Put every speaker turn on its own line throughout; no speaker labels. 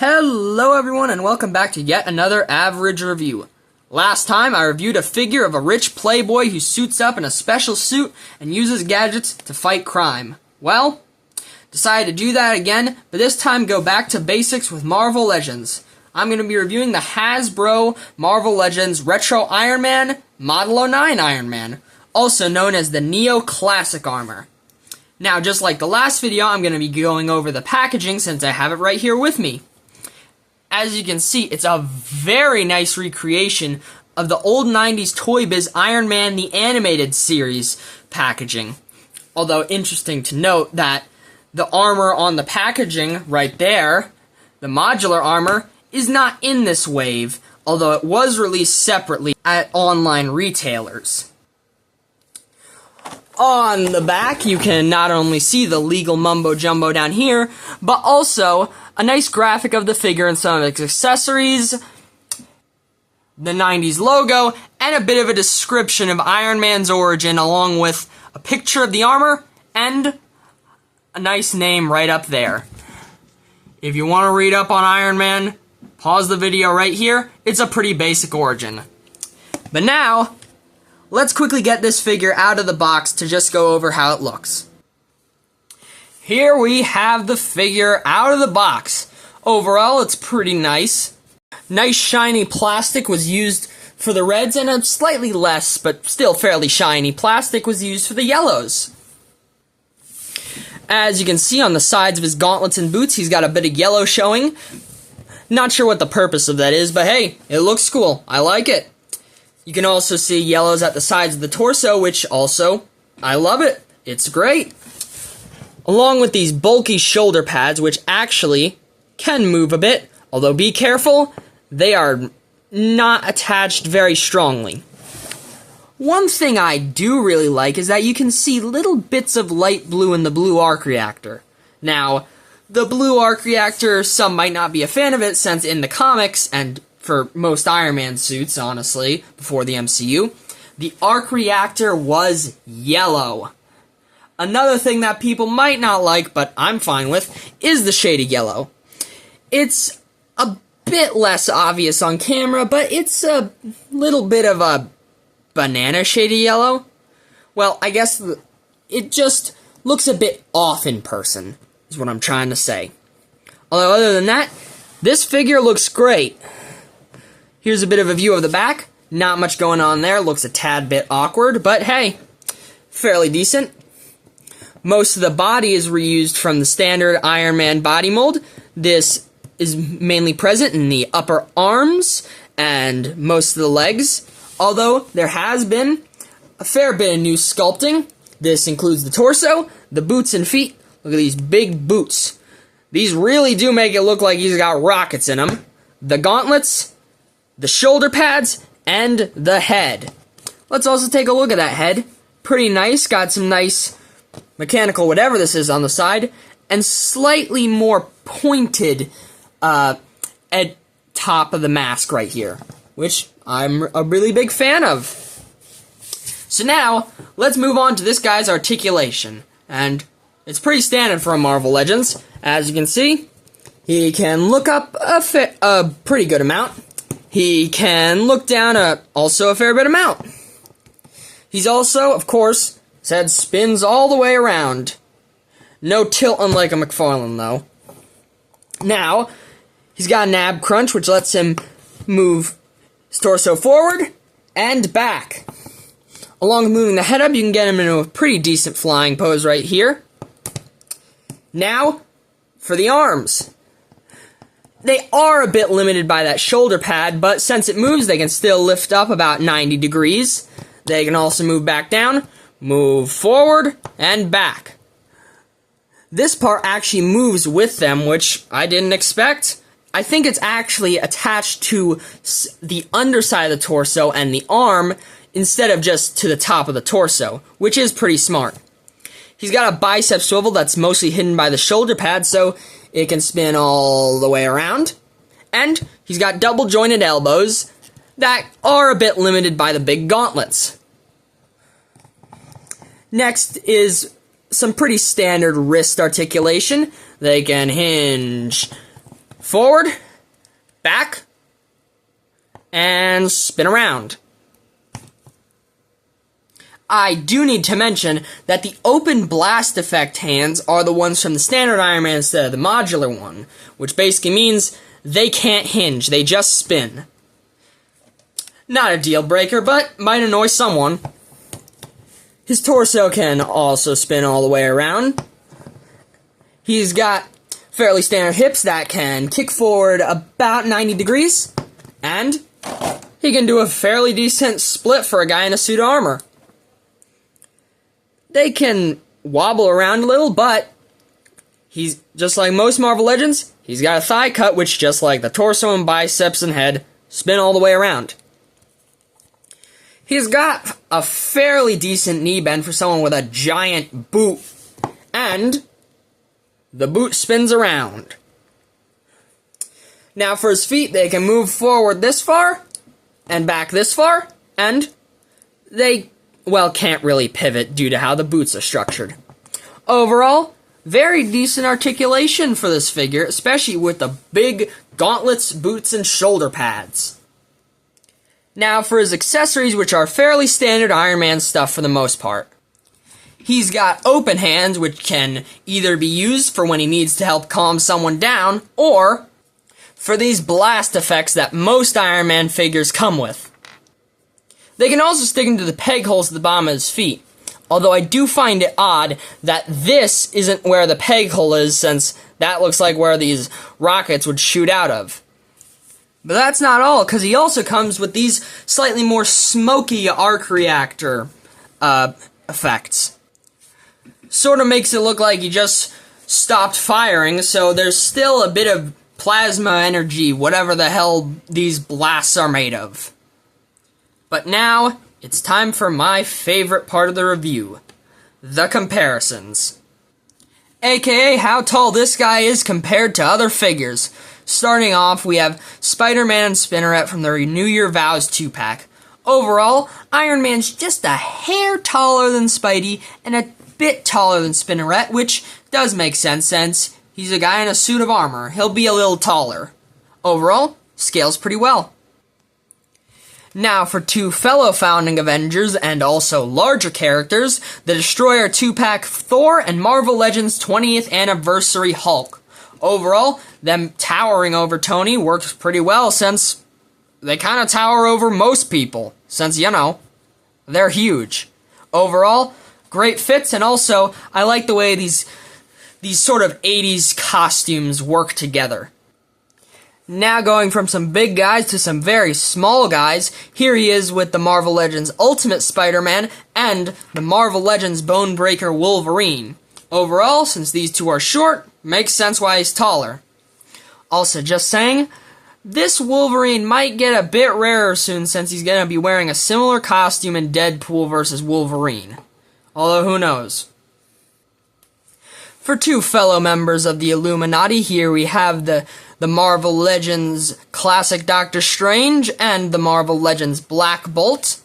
Hello everyone and welcome back to yet another average review. Last time I reviewed a figure of a rich playboy who suits up in a special suit and uses gadgets to fight crime. Well, decided to do that again, but this time go back to basics with Marvel Legends. I'm going to be reviewing the Hasbro Marvel Legends Retro Iron Man Model 09 Iron Man, also known as the Neo Classic Armor. Now, just like the last video, I'm going to be going over the packaging since I have it right here with me. As you can see, it's a very nice recreation of the old 90s Toy Biz Iron Man the Animated Series packaging. Although interesting to note that the armor on the packaging right there, the modular armor, is not in this wave, although it was released separately at online retailers. On the back, you can not only see the legal mumbo-jumbo down here, but also a nice graphic of the figure and some of its accessories, the 90s logo, and a bit of a description of Iron Man's origin, along with a picture of the armor and a nice name right up there. If you want to read up on Iron Man, pause the video right here. It's a pretty basic origin. But now, let's quickly get this figure out of the box to just go over how it looks. Here we have the figure out of the box. Overall, it's pretty nice. Nice shiny plastic was used for the reds, and a slightly less, but still fairly shiny plastic was used for the yellows. As you can see on the sides of his gauntlets and boots, he's got a bit of yellow showing. Not sure what the purpose of that is, but hey, it looks cool. I like it. You can also see yellows at the sides of the torso, which also, I love it. It's great. Along with these bulky shoulder pads, which actually can move a bit, although be careful, they are not attached very strongly. One thing I do really like is that you can see little bits of light blue in the blue arc reactor. Now, the blue arc reactor, some might not be a fan of it, since in the comics, and for most Iron Man suits, honestly, before the MCU, the arc reactor was yellow. Another thing that people might not like, but I'm fine with, is the shaded yellow. It's a bit less obvious on camera, but it's a little bit of a banana shaded yellow. Well, I guess it just looks a bit off in person, is what I'm trying to say. Although other than that, this figure looks great. Here's a bit of a view of the back. Not much going on there. Looks a tad bit awkward, but hey, fairly decent. Most of the body is reused from the standard Iron Man body mold. This is mainly present in the upper arms and most of the legs, although there has been a fair bit of new sculpting. This includes the torso, the boots and feet. Look at these big boots. These really do make it look like he's got rockets in them. The gauntlets, the shoulder pads, and the head. Let's also take a look at that head. Pretty nice, got some nice mechanical whatever this is on the side, and slightly more pointed at top of the mask right here, which I'm a really big fan of. So now, let's move on to this guy's articulation, and it's pretty standard for a Marvel Legends. As you can see, he can look up a pretty good amount. He can look down also a fair bit amount. He's also, of course, his head spins all the way around. No tilt unlike a McFarlane, though. Now, he's got an ab crunch, which lets him move his torso forward and back. Along with moving the head up, you can get him into a pretty decent flying pose right here. Now, for the arms. They are a bit limited by that shoulder pad, but since it moves, they can still lift up about 90 degrees. They can also move back down, move forward, and back. This part actually moves with them, which I didn't expect. I think it's actually attached to the underside of the torso and the arm, instead of just to the top of the torso, which is pretty smart. He's got a bicep swivel that's mostly hidden by the shoulder pad, so it can spin all the way around. And he's got double jointed elbows that are a bit limited by the big gauntlets. Next is some pretty standard wrist articulation. They can hinge forward, back, and spin around. I do need to mention that the open blast effect hands are the ones from the standard Iron Man instead of the modular one, which basically means they can't hinge, they just spin. Not a deal breaker, but might annoy someone. His torso can also spin all the way around. He's got fairly standard hips that can kick forward about 90 degrees, and he can do a fairly decent split for a guy in a suit of armor. They can wobble around a little, but he's just like most Marvel Legends, he's got a thigh cut, which just like the torso and biceps and head, spin all the way around. He's got a fairly decent knee bend for someone with a giant boot, and the boot spins around. Now for his feet, they can move forward this far, and back this far, and they, well, can't really pivot due to how the boots are structured. Overall, very decent articulation for this figure, especially with the big gauntlets, boots, and shoulder pads. Now for his accessories, which are fairly standard Iron Man stuff for the most part. He's got open hands, which can either be used for when he needs to help calm someone down, or for these blast effects that most Iron Man figures come with. They can also stick into the peg holes at the bottom of his feet, although I do find it odd that this isn't where the peg hole is, since that looks like where these rockets would shoot out of. But that's not all, because he also comes with these slightly more smoky arc reactor effects. Sort of makes it look like he just stopped firing, so there's still a bit of plasma energy, whatever the hell these blasts are made of. But now, it's time for my favorite part of the review, the comparisons. AKA how tall this guy is compared to other figures. Starting off, we have Spider-Man and Spinneret from the Renew Your Vows 2-pack. Overall, Iron Man's just a hair taller than Spidey and a bit taller than Spinneret, which does make sense since he's a guy in a suit of armor. He'll be a little taller. Overall, scales pretty well. Now for two fellow founding Avengers and also larger characters, the Destroyer 2-pack Thor and Marvel Legends 20th Anniversary Hulk. Overall, them towering over Tony works pretty well since they kind of tower over most people, since, you know, they're huge. Overall, great fits, and also, I like the way these sort of 80s costumes work together. Now going from some big guys to some very small guys, here he is with the Marvel Legends Ultimate Spider-Man and the Marvel Legends Bonebreaker Wolverine. Overall, since these two are short, makes sense why he's taller. Also, just saying, this Wolverine might get a bit rarer soon since he's going to be wearing a similar costume in Deadpool vs. Wolverine. Although, who knows? For two fellow members of the Illuminati, here we have the Marvel Legends Classic Doctor Strange and the Marvel Legends Black Bolt.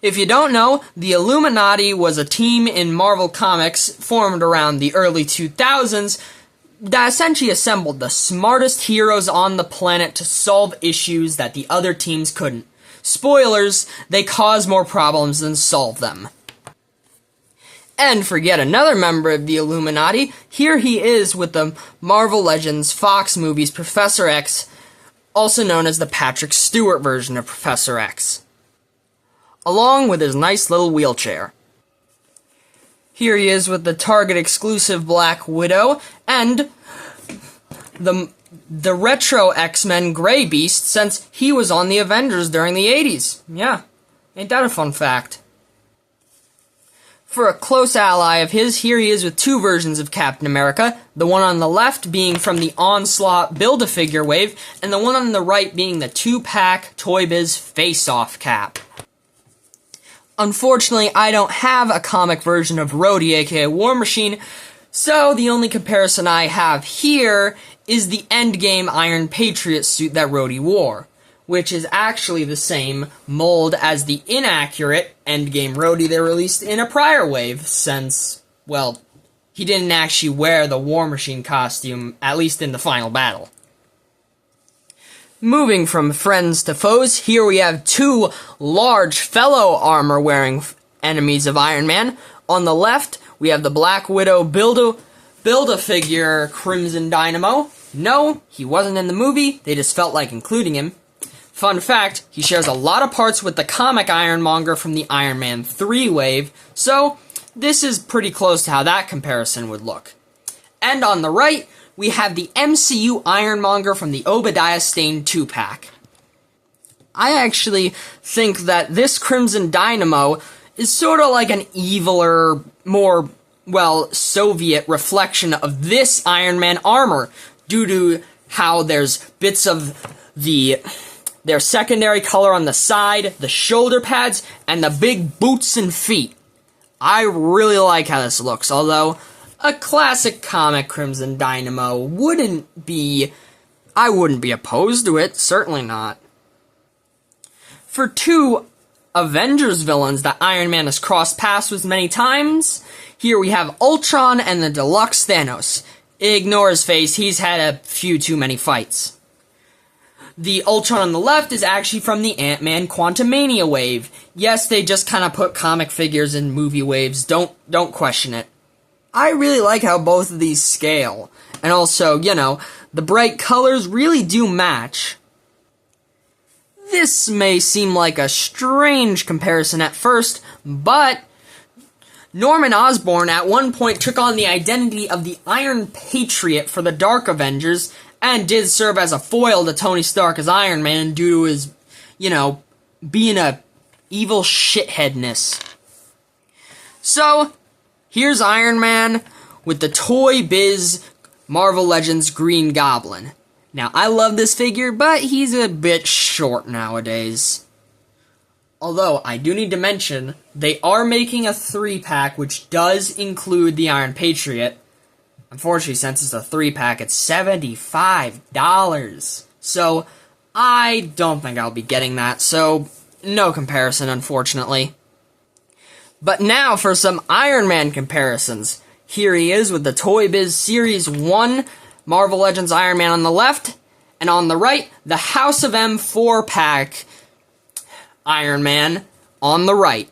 If you don't know, the Illuminati was a team in Marvel Comics formed around the early 2000s that essentially assembled the smartest heroes on the planet to solve issues that the other teams couldn't. Spoilers, they cause more problems than solve them. And for yet another member of the Illuminati, here he is with the Marvel Legends Fox movies Professor X, also known as the Patrick Stewart version of Professor X, along with his nice little wheelchair. Here he is with the Target exclusive Black Widow and the retro X-Men Grey Beast, since he was on the Avengers during the 80s. Yeah, ain't that a fun fact? For a close ally of his, here he is with two versions of Captain America, the one on the left being from the Onslaught Build-A-Figure wave, and the one on the right being the 2-pack Toy Biz Face-Off Cap. Unfortunately, I don't have a comic version of Rhodey, aka War Machine, so the only comparison I have here is the Endgame Iron Patriot suit that Rhodey wore, which is actually the same mold as the inaccurate Endgame Rhodey they released in a prior wave, since, well, he didn't actually wear the War Machine costume, at least in the final battle. Moving from friends to foes, here we have two large fellow armor-wearing enemies of Iron Man. On the left, we have the Black Widow Build-A-Figure Crimson Dynamo. No, he wasn't in the movie, they just felt like including him. Fun fact, he shares a lot of parts with the comic Ironmonger from the Iron Man 3 wave, so this is pretty close to how that comparison would look. And on the right, we have the MCU Ironmonger from the Obadiah Stane 2-pack. I actually think that this Crimson Dynamo is sort of like an eviler, more, well, Soviet reflection of this Iron Man armor, due to how there's bits of their secondary color on the side, the shoulder pads, and the big boots and feet. I really like how this looks, although a classic comic Crimson Dynamo I wouldn't be opposed to it, certainly not. For two Avengers villains that Iron Man has crossed paths with many times, here we have Ultron and the Deluxe Thanos. Ignore his face, he's had a few too many fights. The Ultron on the left is actually from the Ant-Man Quantumania wave. Yes, they just kind of put comic figures in movie waves, don't question it. I really like how both of these scale, and also, the bright colors really do match. This may seem like a strange comparison at first, but Norman Osborn at one point took on the identity of the Iron Patriot for the Dark Avengers, and did serve as a foil to Tony Stark as Iron Man due to his, being a evil shitheadness. So, here's Iron Man with the Toy Biz Marvel Legends Green Goblin. Now, I love this figure, but he's a bit short nowadays. Although, I do need to mention, they are making a 3-pack which does include the Iron Patriot. Unfortunately, since it's a 3-pack, it's $75. So, I don't think I'll be getting that, so no comparison, unfortunately. But now for some Iron Man comparisons. Here he is with the Toy Biz Series 1 Marvel Legends Iron Man on the left, and on the right, the House of M 4-pack Iron Man on the right.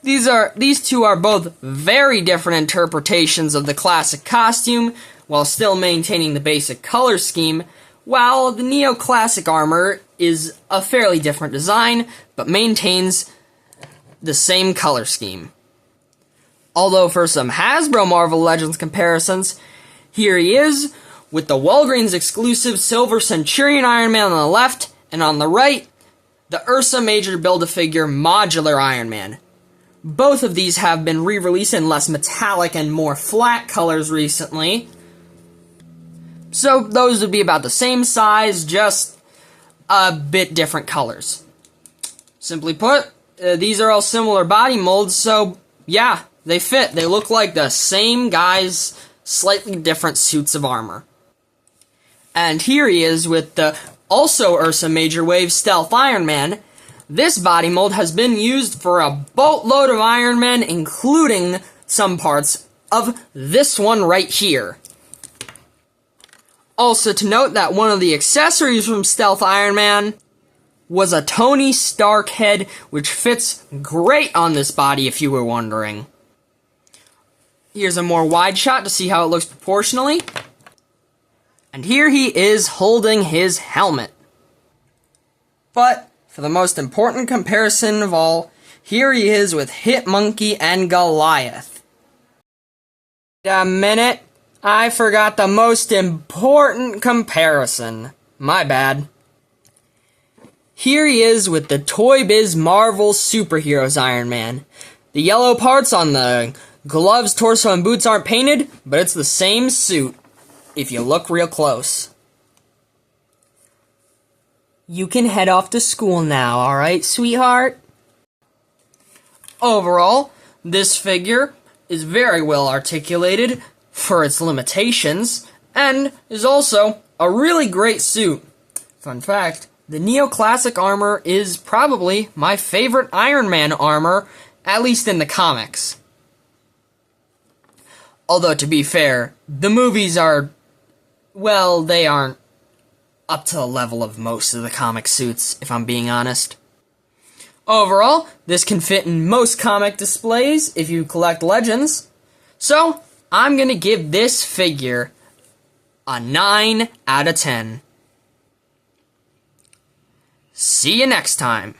These two are both very different interpretations of the classic costume, while still maintaining the basic color scheme, while the neoclassic armor is a fairly different design, but maintains the same color scheme. Although for some Hasbro Marvel Legends comparisons, here he is, with the Walgreens exclusive Silver Centurion Iron Man on the left, and on the right, the Ursa Major Build-A-Figure Modular Iron Man. Both of these have been re-released in less metallic and more flat colors recently. So those would be about the same size, just a bit different colors. Simply put, these are all similar body molds, so yeah, they fit. They look like the same guys, slightly different suits of armor. And here he is with the also Ursa Major Wave Stealth Iron Man. This body mold has been used for a boatload of Iron Men, including some parts of this one right here. Also to note that one of the accessories from Stealth Iron Man was a Tony Stark head, which fits great on this body if you were wondering. Here's a more wide shot to see how it looks proportionally. And here he is holding his helmet. But for the most important comparison of all, here he is with Hitmonkey and Goliath. Wait a minute, I forgot the most important comparison. My bad. Here he is with the Toy Biz Marvel Superheroes Iron Man. The yellow parts on the gloves, torso, and boots aren't painted, but it's the same suit, if you look real close. You can head off to school now, alright, sweetheart? Overall, this figure is very well articulated for its limitations, and is also a really great suit. Fun fact, the neoclassic armor is probably my favorite Iron Man armor, at least in the comics. Although, to be fair, the movies are, well, they aren't up to the level of most of the comic suits, if I'm being honest. Overall, this can fit in most comic displays if you collect Legends. So, I'm going to give this figure a 9 out of 10. See you next time.